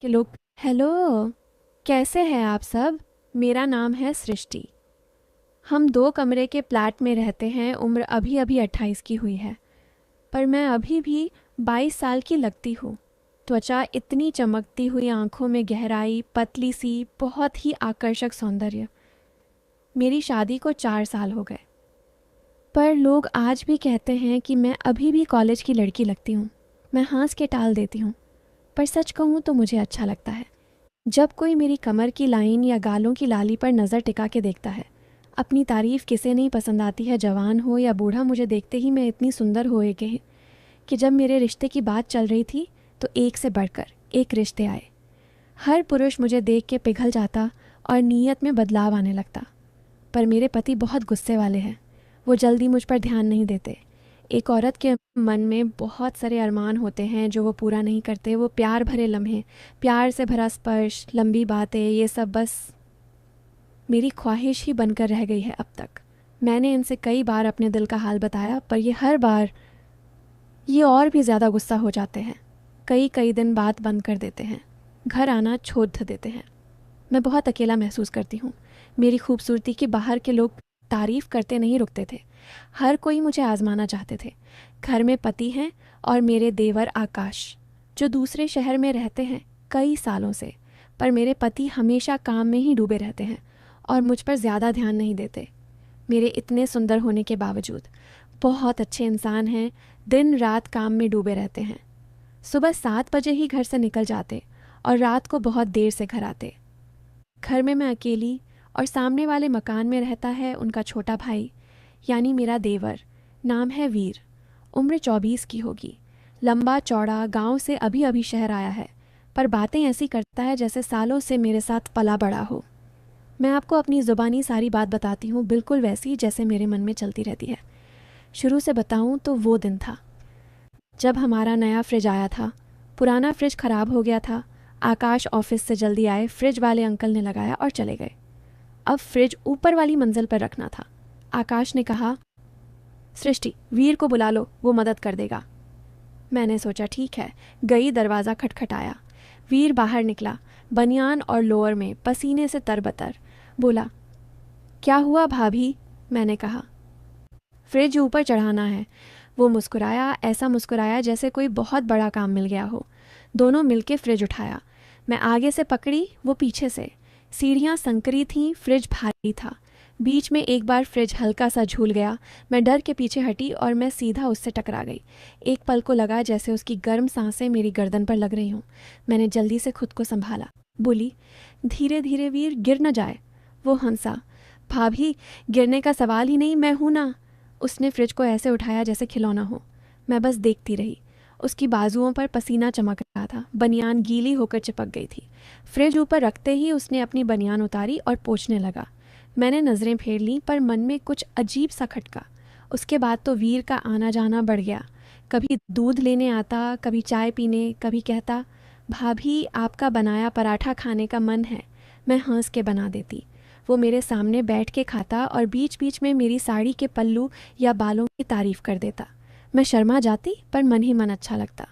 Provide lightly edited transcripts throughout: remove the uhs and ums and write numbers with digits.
के लोग। हेलो, कैसे हैं आप सब? मेरा नाम है सृष्टि। हम दो कमरे के फ्लैट में रहते हैं। उम्र अभी अभी 28 की हुई है, पर मैं अभी भी 22 साल की लगती हूँ। त्वचा इतनी चमकती हुई, आंखों में गहराई, पतली सी, बहुत ही आकर्षक सौंदर्य। मेरी शादी को 4 साल हो गए, पर लोग आज भी कहते हैं कि मैं अभी भी कॉलेज की लड़की लगती हूँ। मैं हंस के टाल देती हूँ, पर सच कहूँ तो मुझे अच्छा लगता है। जब कोई मेरी कमर की लाइन या गालों की लाली पर नज़र टिका के देखता है। अपनी तारीफ़ किसे नहीं पसंद आती है, जवान हो या बूढ़ा। मुझे देखते ही मैं इतनी सुंदर हो गई कि जब मेरे रिश्ते की बात चल रही थी तो एक से बढ़कर एक रिश्ते आए। हर पुरुष मुझे देख के पिघल जाता और नीयत में बदलाव आने लगता। पर मेरे पति बहुत गुस्से वाले हैं। वो जल्दी मुझ पर ध्यान नहीं देते। एक औरत के मन में बहुत सारे अरमान होते हैं जो वो पूरा नहीं करते। वो प्यार भरे लम्हे, प्यार से भरा स्पर्श, लंबी बातें, ये सब बस मेरी ख्वाहिश ही बनकर रह गई है अब तक। मैंने इनसे कई बार अपने दिल का हाल बताया, पर ये हर बार ये और भी ज़्यादा गुस्सा हो जाते हैं। कई कई दिन बात बंद कर देते हैं, घर आना छोड़ देते हैं। मैं बहुत अकेला महसूस करती हूँ। मेरी खूबसूरती की बाहर के लोग तारीफ़ करते नहीं रुकते थे। हर कोई मुझे आजमाना चाहते थे। घर में पति हैं और मेरे देवर आकाश, जो दूसरे शहर में रहते हैं कई सालों से। पर मेरे पति हमेशा काम में ही डूबे रहते हैं और मुझ पर ज़्यादा ध्यान नहीं देते। मेरे इतने सुंदर होने के बावजूद बहुत अच्छे इंसान हैं, दिन रात काम में डूबे रहते हैं। सुबह 7 बजे ही घर से निकल जाते और रात को बहुत देर से घर आते। घर में मैं अकेली, और सामने वाले मकान में रहता है उनका छोटा भाई, यानी मेरा देवर। नाम है वीर। उम्र 24 की होगी। लंबा चौड़ा, गांव से अभी अभी शहर आया है, पर बातें ऐसी करता है जैसे सालों से मेरे साथ पला बड़ा हो। मैं आपको अपनी ज़ुबानी सारी बात बताती हूँ, बिल्कुल वैसी जैसे मेरे मन में चलती रहती है। शुरू से बताऊँ तो वो दिन था जब हमारा नया फ्रिज आया था। पुराना फ्रिज ख़राब हो गया था। आकाश ऑफिस से जल्दी आए, फ्रिज वाले अंकल ने लगाया और चले गए। अब फ्रिज ऊपर वाली मंजिल पर रखना था। आकाश ने कहा, सृष्टि, वीर को बुला लो, वो मदद कर देगा। मैंने सोचा ठीक है। गई, दरवाज़ा खटखटाया। वीर बाहर निकला, बनियान और लोअर में, पसीने से तरबतर। बोला, क्या हुआ भाभी? मैंने कहा, फ्रिज ऊपर चढ़ाना है। वो मुस्कुराया, ऐसा मुस्कुराया जैसे कोई बहुत बड़ा काम मिल गया हो। दोनों मिलके फ्रिज उठाया। मैं आगे से पकड़ी, वो पीछे से। सीढ़ियाँ संकरी थीं, फ्रिज भारी था। बीच में एक बार फ्रिज हल्का सा झूल गया। मैं डर के पीछे हटी और मैं सीधा उससे टकरा गई। एक पल को लगा जैसे उसकी गर्म सांसें मेरी गर्दन पर लग रही हों। मैंने जल्दी से खुद को संभाला। बोली, धीरे धीरे वीर, गिर न जाए। वो हंसा। भाभी, गिरने का सवाल ही नहीं, मैं हूं ना। उसने फ्रिज को ऐसे उठाया जैसे खिलौना हो। मैं बस देखती रही। उसकी बाजुओं पर पसीना चमक रहा था। बनियान गीली होकर चिपक गई थी। फ्रिज ऊपर रखते ही उसने अपनी बनियान उतारी और पोंछने लगा। मैंने नज़रें फेर लीं, पर मन में कुछ अजीब सा खटका। उसके बाद तो वीर का आना जाना बढ़ गया। कभी दूध लेने आता, कभी चाय पीने, कभी कहता, भाभी आपका बनाया पराठा खाने का मन है। मैं हंस के बना देती। वो मेरे सामने बैठ के खाता और बीच बीच में मेरी साड़ी के पल्लू या बालों की तारीफ कर देता। मैं शर्मा जाती, पर मन ही मन अच्छा लगता।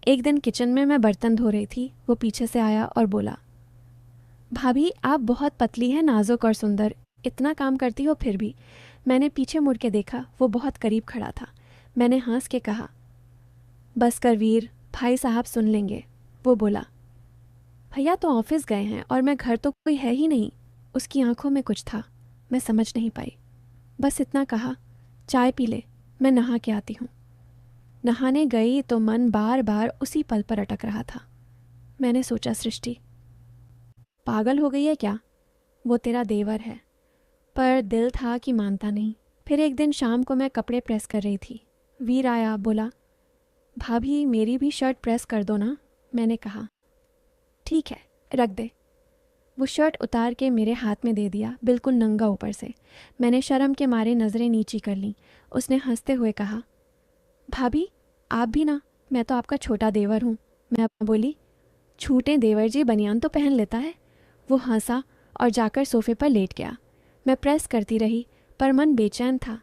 एक दिन किचन में मैं बर्तन धो रही थी। वो पीछे से आया और बोला, भाभी आप बहुत पतली हैं, नाजुक और सुंदर, इतना काम करती हो फिर भी। मैंने पीछे मुड़ के देखा, वो बहुत करीब खड़ा था। मैंने हंस के कहा, बस कर वीर, भाई साहब सुन लेंगे। वो बोला, भैया तो ऑफिस गए हैं और मैं घर तो कोई है ही नहीं। उसकी आंखों में कुछ था, मैं समझ नहीं पाई। बस इतना कहा, चाय पी ले, मैं नहा के आती हूँ। नहाने गई तो मन बार बार उसी पल पर अटक रहा था। मैंने सोचा, सृष्टि पागल हो गई है क्या? वो तेरा देवर है। पर दिल था कि मानता नहीं। फिर एक दिन शाम को मैं कपड़े प्रेस कर रही थी। वीर आया, बोला, भाभी मेरी भी शर्ट प्रेस कर दो ना। मैंने कहा, ठीक है, रख दे। वो शर्ट उतार के मेरे हाथ में दे दिया, बिल्कुल नंगा ऊपर से। मैंने शर्म के मारे नज़रें नीची कर लीं। उसने हंसते हुए कहा, भाभी आप भी ना, मैं तो आपका छोटा देवर हूँ। मैं बोली, छूटें देवर जी, बनियान तो पहन लेता है। वो हंसा और जाकर सोफे पर लेट गया। मैं प्रेस करती रही, पर मन बेचैन था।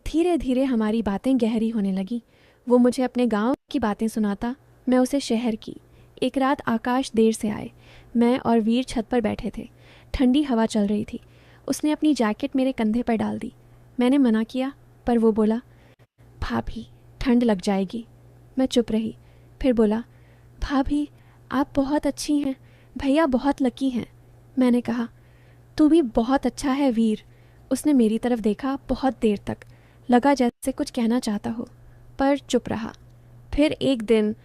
धीरे धीरे हमारी बातें गहरी होने लगीं। वो मुझे अपने गांव की बातें सुनाता, मैं उसे शहर की। एक रात आकाश देर से आए। मैं और वीर छत पर बैठे थे। ठंडी हवा चल रही थी। उसने अपनी जैकेट मेरे कंधे पर डाल दी। मैंने मना किया, पर वो बोला, भाभी ठंड लग जाएगी। मैं चुप रही। फिर बोला, भाभी आप बहुत अच्छी हैं, भैया बहुत लकी हैं। मैंने कहा, तू भी बहुत अच्छा है वीर। उसने मेरी तरफ देखा बहुत देर तक। लगा जैसे कुछ कहना चाहता हो, पर चुप रहा। फिर एक दिन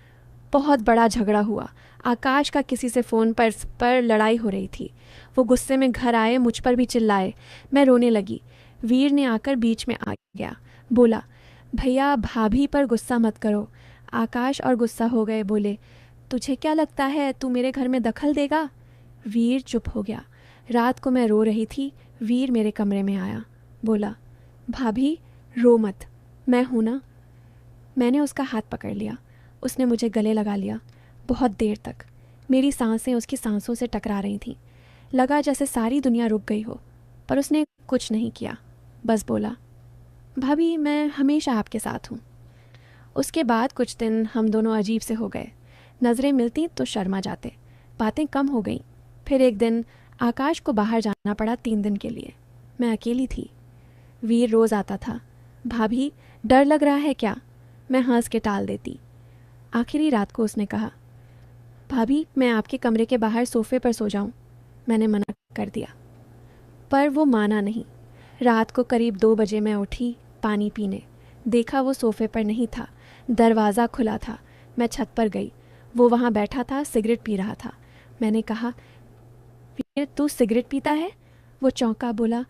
बहुत बड़ा झगड़ा हुआ। आकाश का किसी से फ़ोन पर लड़ाई हो रही थी। वो गुस्से में घर आए, मुझ पर भी चिल्लाए। मैं रोने लगी। वीर ने आकर बीच में आ गया। बोला, भैया भाभी पर गुस्सा मत करो। आकाश और गुस्सा हो गए। बोले, तुझे क्या लगता है तू मेरे घर में दखल देगा? वीर चुप हो गया। रात को मैं रो रही थी। वीर मेरे कमरे में आया। बोला, भाभी रो मत, मैं हूं ना। मैंने उसका हाथ पकड़ लिया। उसने मुझे गले लगा लिया। बहुत देर तक मेरी सांसें उसकी सांसों से टकरा रही थीं। लगा जैसे सारी दुनिया रुक गई हो, पर उसने कुछ नहीं किया। बस बोला, भाभी मैं हमेशा आपके साथ हूँ। उसके बाद कुछ दिन हम दोनों अजीब से हो गए। नज़रें मिलती तो शर्मा जाते। बातें कम हो गईं। फिर एक दिन आकाश को बाहर जाना पड़ा 3 दिन के लिए। मैं अकेली थी। वीर रोज़ आता था। भाभी डर लग रहा है क्या? मैं हंस के टाल देती। आखिरी रात को उसने कहा, भाभी मैं आपके कमरे के बाहर सोफ़े पर सो जाऊं। मैंने मना कर दिया, पर वो माना नहीं। रात को करीब 2 बजे मैं उठी पानी पीने। देखा वो सोफ़े पर नहीं था। दरवाज़ा खुला था। मैं छत पर गई। वो वहाँ बैठा था, सिगरेट पी रहा था। मैंने कहा, वीर तू सिगरेट पीता है? वो चौंका। बोला,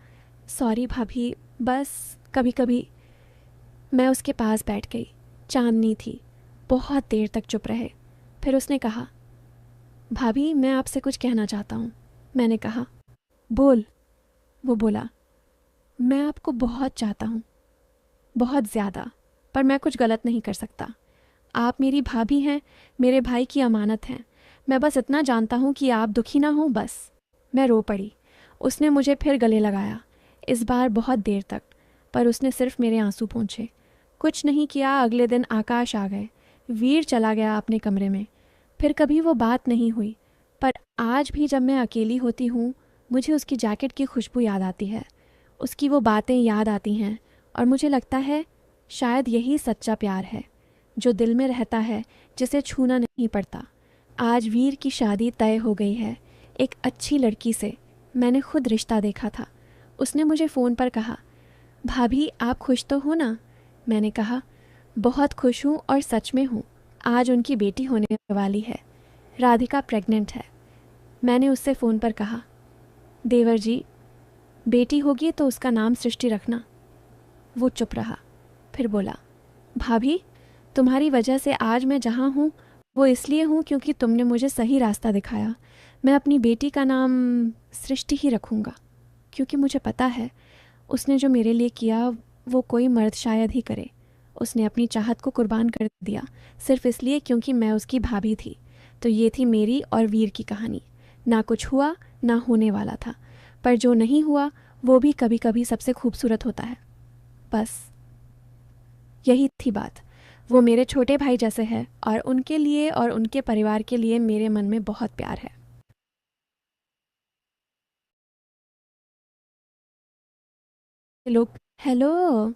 सॉरी भाभी, बस कभी कभी। मैं उसके पास बैठ गई। चांदनी थी। बहुत देर तक चुप रहे। फिर उसने कहा, भाभी मैं आपसे कुछ कहना चाहता हूँ। मैंने कहा, बोल। वो बोला, मैं आपको बहुत चाहता हूँ, बहुत ज़्यादा, पर मैं कुछ गलत नहीं कर सकता। आप मेरी भाभी हैं, मेरे भाई की अमानत हैं। मैं बस इतना जानता हूँ कि आप दुखी ना हो, बस। मैं रो पड़ी। उसने मुझे फिर गले लगाया, इस बार बहुत देर तक, पर उसने सिर्फ मेरे आंसू पोंछे। कुछ नहीं किया। अगले दिन आकाश आ गए। वीर चला गया अपने कमरे में। फिर कभी वो बात नहीं हुई, पर आज भी जब मैं अकेली होती हूँ, मुझे उसकी जैकेट की खुशबू याद आती है। उसकी वो बातें याद आती हैं, और मुझे लगता है शायद यही सच्चा प्यार है, जो दिल में रहता है, जिसे छूना नहीं पड़ता। आज वीर की शादी तय हो गई है, एक अच्छी लड़की से। मैंने खुद रिश्ता देखा था। उसने मुझे फ़ोन पर कहा, भाभी आप खुश तो हो ना? मैंने कहा, बहुत खुश हूँ और सच में हूँ। आज उनकी बेटी होने वाली है। राधिका प्रेग्नेंट है। मैंने उससे फ़ोन पर कहा, देवर जी बेटी होगी तो उसका नाम सृष्टि रखना। वो चुप रहा। फिर बोला, भाभी तुम्हारी वजह से आज मैं जहाँ हूँ वो इसलिए हूँ क्योंकि तुमने मुझे सही रास्ता दिखाया। मैं अपनी बेटी का नाम सृष्टि ही रखूँगा, क्योंकि मुझे पता है उसने जो मेरे लिए किया वो कोई मर्द शायद ही करे। उसने अपनी चाहत को कुर्बान कर दिया, सिर्फ इसलिए क्योंकि मैं उसकी भाभी थी। तो ये थी मेरी और वीर की कहानी। ना कुछ हुआ, ना होने वाला था, पर जो नहीं हुआ वो भी कभी कभी सबसे खूबसूरत होता है। बस यही थी बात। वो मेरे छोटे भाई जैसे है, और उनके लिए और उनके परिवार के लिए मेरे मन में बहुत प्यार है। लोग, हेलो,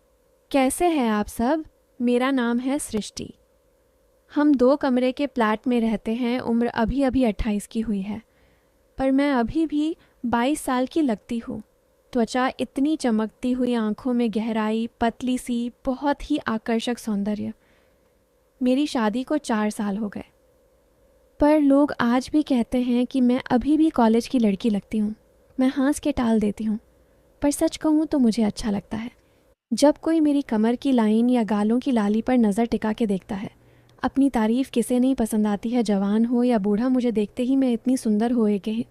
कैसे हैं आप सब? मेरा नाम है सृष्टि। हम 2 कमरे के फ्लैट में रहते हैं। उम्र अभी अभी 28 की हुई है, पर मैं अभी भी 22 साल की लगती हूँ। त्वचा इतनी चमकती हुई, आंखों में गहराई, पतली सी, बहुत ही आकर्षक सौंदर्य। मेरी शादी को 4 साल हो गए, पर लोग आज भी कहते हैं कि मैं अभी भी कॉलेज की लड़की लगती हूँ। मैं हंस के टाल देती हूँ, पर सच कहूँ तो मुझे अच्छा लगता है जब कोई मेरी कमर की लाइन या गालों की लाली पर नज़र टिका के देखता है। अपनी तारीफ़ किसे नहीं पसंद आती है, जवान हो या बूढ़ा। मुझे देखते ही मैं इतनी सुंदर हो गई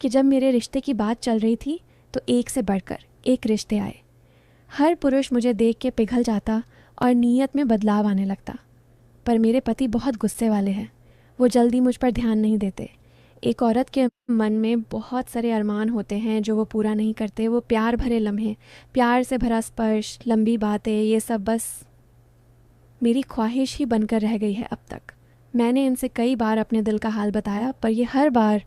कि जब मेरे रिश्ते की बात चल रही थी तो एक से बढ़कर एक रिश्ते आए। हर पुरुष मुझे देख के पिघल जाता और नीयत में बदलाव आने लगता। पर मेरे पति बहुत गुस्से वाले हैं। वो जल्दी मुझ पर ध्यान नहीं देते। एक औरत के मन में बहुत सारे अरमान होते हैं जो वो पूरा नहीं करते। वो प्यार भरे लम्हे, प्यार से भरा स्पर्श, लंबी बातें, ये सब बस मेरी ख्वाहिश ही बनकर रह गई है अब तक। मैंने इनसे कई बार अपने दिल का हाल बताया, पर ये हर बार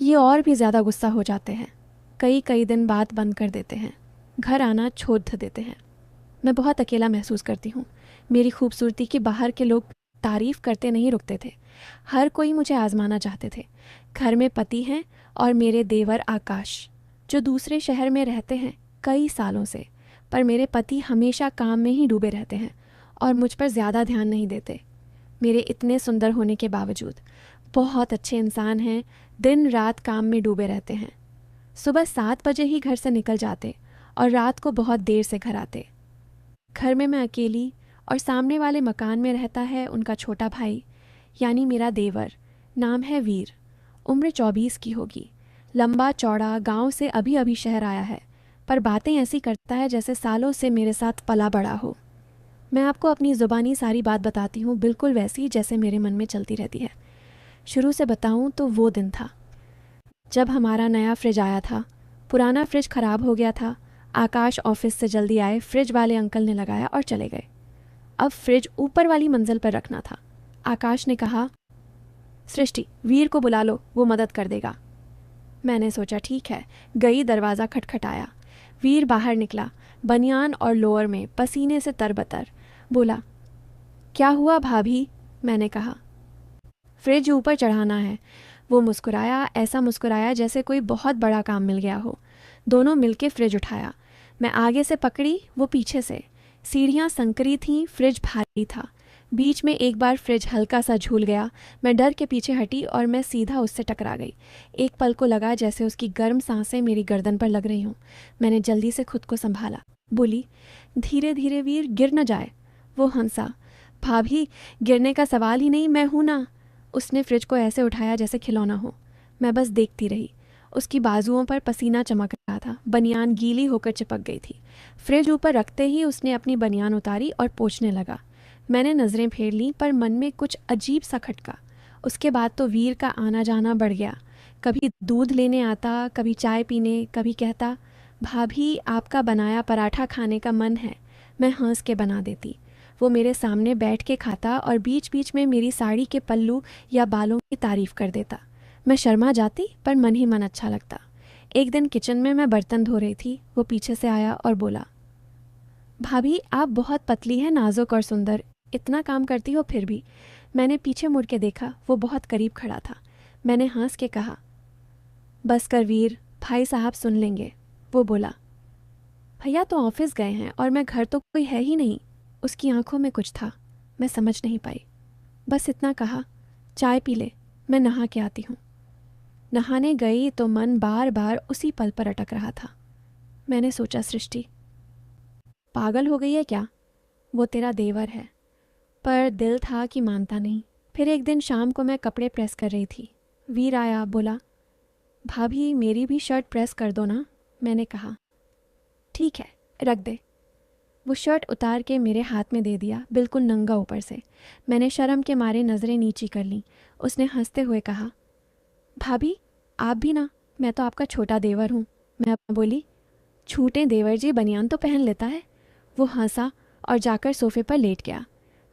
ये और भी ज़्यादा गुस्सा हो जाते हैं। कई कई दिन बात बंद कर देते हैं, घर आना छोड़ देते हैं। मैं बहुत अकेला महसूस करती हूँ। मेरी खूबसूरती की बाहर के लोग तारीफ़ करते नहीं रुकते थे। हर कोई मुझे आजमाना चाहते थे। घर में पति हैं और मेरे देवर आकाश, जो दूसरे शहर में रहते हैं कई सालों से, पर मेरे पति हमेशा काम में ही डूबे रहते हैं और मुझ पर ज़्यादा ध्यान नहीं देते। मेरे इतने सुंदर होने के बावजूद बहुत अच्छे इंसान हैं, दिन रात काम में डूबे रहते हैं। सुबह 7 बजे ही घर से निकल जाते और रात को बहुत देर से घर आते। घर में मैं अकेली, और सामने वाले मकान में रहता है उनका छोटा भाई, यानी मेरा देवर। नाम है वीर। उम्र 24 की होगी। लंबा चौड़ा, गांव से अभी अभी शहर आया है, पर बातें ऐसी करता है जैसे सालों से मेरे साथ पला बड़ा हो। मैं आपको अपनी ज़ुबानी सारी बात बताती हूँ, बिल्कुल वैसी जैसे मेरे मन में चलती रहती है। शुरू से बताऊँ तो वो दिन था जब हमारा नया फ्रिज आया था। पुराना फ्रिज ख़राब हो गया था। आकाश ऑफिस से जल्दी आए, फ्रिज वाले अंकल ने लगाया और चले गए। अब फ्रिज ऊपर वाली मंजिल पर रखना था। आकाश ने कहा, सृष्टि, वीर को बुला लो, वो मदद कर देगा। मैंने सोचा ठीक है। गई, दरवाज़ा खटखटाया। वीर बाहर निकला, बनियान और लोअर में, पसीने से तरबतर। बोला, क्या हुआ भाभी? मैंने कहा, फ्रिज ऊपर चढ़ाना है। वो मुस्कुराया, ऐसा मुस्कुराया जैसे कोई बहुत बड़ा काम मिल गया हो। दोनों मिलके फ्रिज उठाया। मैं आगे से पकड़ी, वो पीछे से। सीढ़ियाँ संकरी थीं, फ्रिज भारी था। बीच में एक बार फ्रिज हल्का सा झूल गया। मैं डर के पीछे हटी और मैं सीधा उससे टकरा गई। एक पल को लगा जैसे उसकी गर्म सांसें मेरी गर्दन पर लग रही हों। मैंने जल्दी से खुद को संभाला, बोली, धीरे धीरे वीर, गिर न जाए। वो हंसा, भाभी, गिरने का सवाल ही नहीं, मैं हूं ना। उसने फ्रिज को ऐसे उठाया जैसे खिलौना हो। मैं बस देखती रही। उसकी बाजुओं पर पसीना चमक रहा था, बनियान गीली होकर चिपक गई थी। फ्रिज ऊपर रखते ही उसने अपनी बनियान उतारी और पोंछने लगा। मैंने नज़रें फेर लीं, पर मन में कुछ अजीब सा खटका। उसके बाद तो वीर का आना जाना बढ़ गया। कभी दूध लेने आता, कभी चाय पीने, कभी कहता, भाभी, आपका बनाया पराठा खाने का मन है। मैं हंस के बना देती। वो मेरे सामने बैठ के खाता और बीच बीच में मेरी साड़ी के पल्लू या बालों की तारीफ कर देता। मैं शर्मा जाती, पर मन ही मन अच्छा लगता। एक दिन किचन में मैं बर्तन धो रही थी। वो पीछे से आया और बोला, भाभी, आप बहुत पतली हैं, नाजुक और सुंदर, इतना काम करती हो फिर भी। मैंने पीछे मुड़ के देखा, वो बहुत करीब खड़ा था। मैंने हंस के कहा, बस कर वीर, भाई साहब सुन लेंगे। वो बोला, भैया तो ऑफिस गए हैं और मैं घर तो कोई है ही नहीं। उसकी आंखों में कुछ था, मैं समझ नहीं पाई। बस इतना कहा, चाय पी ले, मैं नहा के आती हूँ। नहाने गई तो मन बार बार उसी पल पर अटक रहा था। मैंने सोचा, सृष्टि, पागल हो गई है क्या? वो तेरा देवर है। पर दिल था कि मानता नहीं। फिर एक दिन शाम को मैं कपड़े प्रेस कर रही थी। वीर आया, बोला, भाभी, मेरी भी शर्ट प्रेस कर दो ना। मैंने कहा, ठीक है, रख दे। वो शर्ट उतार के मेरे हाथ में दे दिया, बिल्कुल नंगा ऊपर से। मैंने शर्म के मारे नज़रें नीची कर लीं। उसने हंसते हुए कहा, भाभी, आप भी ना, मैं तो आपका छोटा देवर हूँ। मैं बोली, छूटें देवर जी, बनियान तो पहन लेता है। वो हंसा और जाकर सोफे पर लेट गया।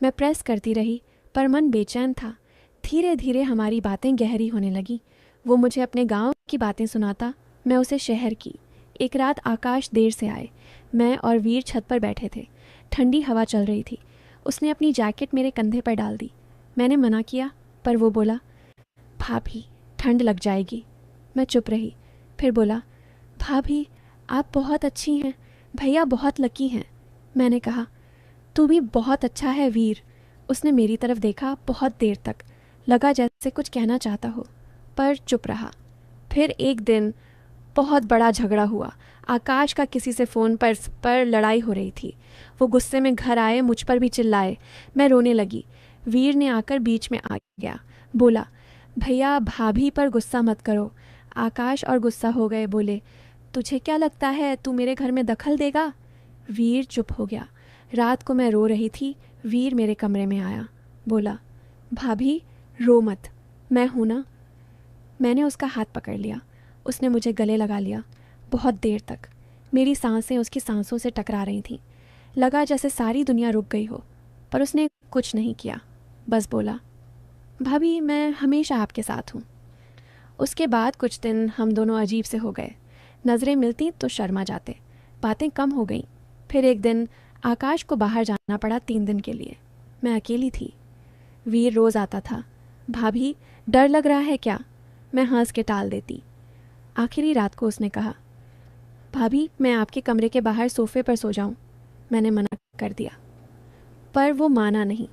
मैं प्रेस करती रही, पर मन बेचैन था। धीरे धीरे हमारी बातें गहरी होने लगीं। वो मुझे अपने गांव की बातें सुनाता, मैं उसे शहर की। एक रात आकाश देर से आए। मैं और वीर छत पर बैठे थे। ठंडी हवा चल रही थी। उसने अपनी जैकेट मेरे कंधे पर डाल दी। मैंने मना किया, पर वो बोला, भाभी, ठंड लग जाएगी। मैं चुप रही। फिर बोला, भाभी, आप बहुत अच्छी हैं, भैया बहुत लकी हैं। मैंने कहा, तू भी बहुत अच्छा है वीर। उसने मेरी तरफ देखा बहुत देर तक, लगा जैसे कुछ कहना चाहता हो, पर चुप रहा। फिर एक दिन बहुत बड़ा झगड़ा हुआ। आकाश का किसी से फ़ोन पर लड़ाई हो रही थी। वो गुस्से में घर आए, मुझ पर भी चिल्लाए। मैं रोने लगी। वीर ने आकर बीच में आ गया, बोला, भैया, भाभी पर गुस्सा मत करो। आकाश और गुस्सा हो गए, बोले, तुझे क्या लगता है तू मेरे घर में दखल देगा? वीर चुप हो गया। रात को मैं रो रही थी। वीर मेरे कमरे में आया, बोला, भाभी, रो मत, मैं हूं ना। मैंने उसका हाथ पकड़ लिया। उसने मुझे गले लगा लिया बहुत देर तक। मेरी सांसें उसकी सांसों से टकरा रही थीं। लगा जैसे सारी दुनिया रुक गई हो, पर उसने कुछ नहीं किया। बस बोला, भाभी मैं हमेशा आपके साथ हूँ। उसके बाद कुछ दिन हम दोनों अजीब से हो गए। नज़रें मिलती तो शर्मा जाते, बातें कम हो गईं। फिर एक दिन आकाश को बाहर जाना पड़ा 3 दिन के लिए। मैं अकेली थी। वीर रोज़ आता था। भाभी डर लग रहा है क्या? मैं हंस के टाल देती। आखिरी रात को उसने कहा, भाभी मैं आपके कमरे के बाहर सोफ़े पर सो जाऊं। मैंने मना कर दिया, पर वो माना नहीं।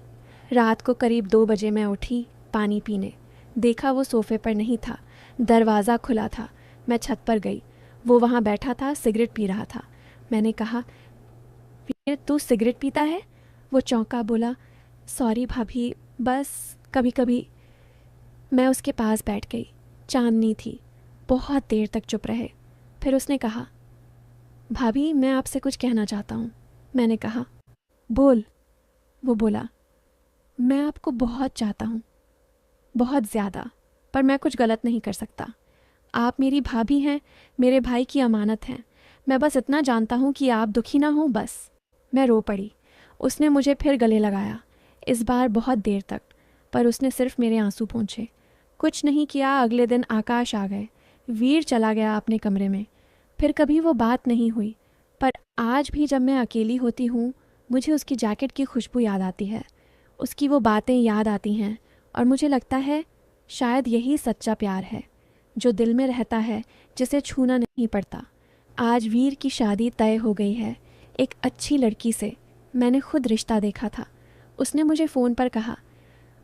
रात को करीब 2 बजे मैं उठी पानी पीने। देखा वो सोफ़े पर नहीं था, दरवाज़ा खुला था। मैं छत पर गई। वो वहाँ बैठा था, सिगरेट पी रहा था। मैंने कहा, वीर तू सिगरेट पीता है? वो चौंका, बोला, सॉरी भाभी, बस कभी कभी। मैं उसके पास बैठ गई। चांदनी थी। बहुत देर तक चुप रहे। फिर उसने कहा, भाभी मैं आपसे कुछ कहना चाहता हूँ। मैंने कहा, बोल। वो बोला, मैं आपको बहुत चाहता हूँ, बहुत ज़्यादा, पर मैं कुछ गलत नहीं कर सकता। आप मेरी भाभी हैं, मेरे भाई की अमानत हैं। मैं बस इतना जानता हूँ कि आप दुखी ना हो, बस। मैं रो पड़ी। उसने मुझे फिर गले लगाया, इस बार बहुत देर तक, पर उसने सिर्फ मेरे आंसू पोंछे। कुछ नहीं किया। अगले दिन आकाश आ गए। वीर चला गया अपने कमरे में। फिर कभी वो बात नहीं हुई। पर आज भी जब मैं अकेली होती हूँ, मुझे उसकी जैकेट की खुशबू याद आती है, उसकी वो बातें याद आती हैं, और मुझे लगता है शायद यही सच्चा प्यार है, जो दिल में रहता है, जिसे छूना नहीं पड़ता। आज वीर की शादी तय हो गई है, एक अच्छी लड़की से। मैंने खुद रिश्ता देखा था। उसने मुझे फ़ोन पर कहा,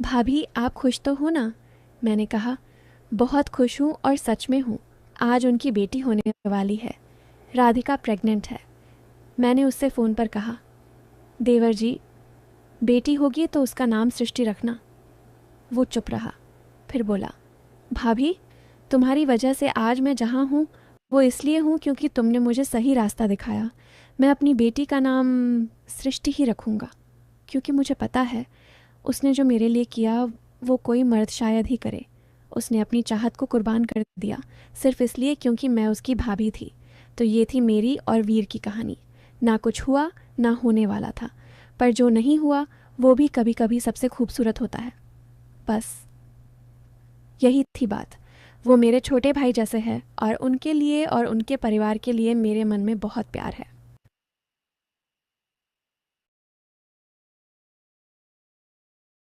भाभी आप खुश तो हो ना? मैंने कहा, बहुत खुश हूँ और सच में हूँ। आज उनकी बेटी होने वाली है। राधिका प्रेग्नेंट है। मैंने उससे फ़ोन पर कहा, देवर जी, बेटी होगी तो उसका नाम सृष्टि रखना। वो चुप रहा। फिर बोला, भाभी तुम्हारी वजह से आज मैं जहाँ हूँ वो इसलिए हूँ क्योंकि तुमने मुझे सही रास्ता दिखाया। मैं अपनी बेटी का नाम सृष्टि ही रखूँगा, क्योंकि मुझे पता है उसने जो मेरे लिए किया वो कोई मर्द शायद ही करे। उसने अपनी चाहत को कुर्बान कर दिया, सिर्फ इसलिए क्योंकि मैं उसकी भाभी थी। तो ये थी मेरी और वीर की कहानी। ना कुछ हुआ, ना होने वाला था, पर जो नहीं हुआ वो भी कभी कभी सबसे खूबसूरत होता है। बस यही थी बात। वो मेरे छोटे भाई जैसे है, और उनके लिए और उनके परिवार के लिए मेरे मन में बहुत प्यार है।